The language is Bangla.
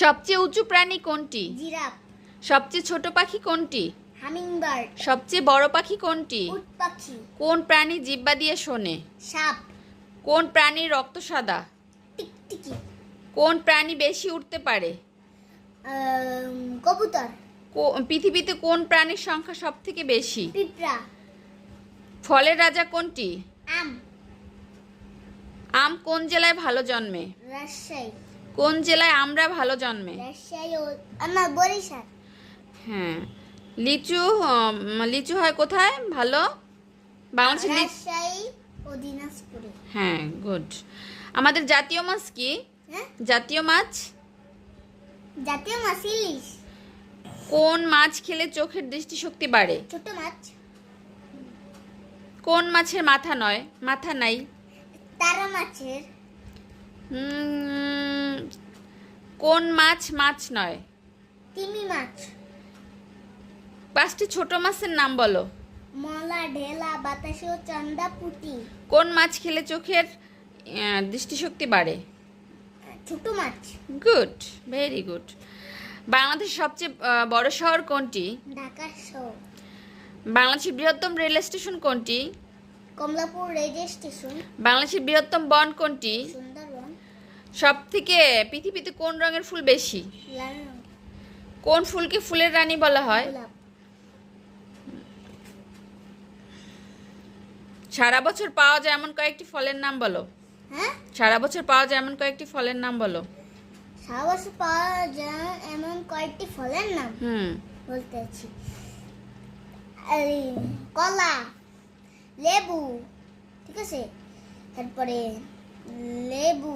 সবচেয়ে উঁচু প্রাণী কোনটি? জিরাফ। সবচেয়ে ছোট পাখি কোনটি? হামিংবার্ড। সবচেয়ে বড় পাখি কোনটি? উট পাখি। কোন প্রাণী জিহ্বা দিয়ে শোনে? সাপ। কোন প্রাণীর রক্ত সাদা? টিকটিকি। কোন প্রাণী বেশি উঠতে পারে? কবুতর। পৃথিবীতে কোন প্রাণীর সংখ্যা সবথেকে বেশি? পিঁপড়া। ফলের রাজা কোনটি? আম। আম কোন জেলায় ভালো জন্মে? রাজশাহী। কোন জেলায় আমরা ভালো জন্মে? রাজশাহী আমার বরিশাল। হ্যাঁ। লিচু লিচু হয় কোথায় ভালো? বাংলাদেশের রাজশাহী ও দিনাজপুরে। হ্যাঁ, গুড। আমাদের জাতীয় মাছ কি? হ্যাঁ, জাতীয় মাছ? জাতীয় মাছ ইলিশ। কোন মাছ খেলে চোখের দৃষ্টিশক্তি বাড়ে? ছোট মাছ। কোন মাছের মাথা নাই? তারা মাছের। কোন মাছ নয়? তিমি মাছ। 5টি ছোট মাছের নাম বলো। মলা, ঢেলা, বাতাসি ও চান্দা, পুঁটি। কোন মাছ খেলে চোখের দৃষ্টিশক্তি বাড়ে? ছোট মাছ। Good, very good. বাংলাদেশের সবচেয়ে বড় শহর কোনটি? ঢাকা শহর। বাংলাদেশের বৃহত্তম রেল স্টেশন কোনটি? Kamalapur railway station. বাংলাদেশের বৃহত্তম বন কোনটি? সুন্দরবন। সবথেকে পৃথিবীতে কোন রঙের ফুল বেশি? লাল রং। কোন ফুলকে ফুলের রানী বলা হয়? গোলাপ। সারা বছর পাওয়া যায় এমন কয়েকটি ফলের নাম বলো। হ্যাঁ, সারা বছর পাওয়া যায় এমন কয়েকটি ফলের নাম বলো। সারা বছর পাওয়া যায় এমন কয়েকটি ফলের নাম বলতেছি। কলা, লেবু, ঠিক আছে, তারপরে লেবু,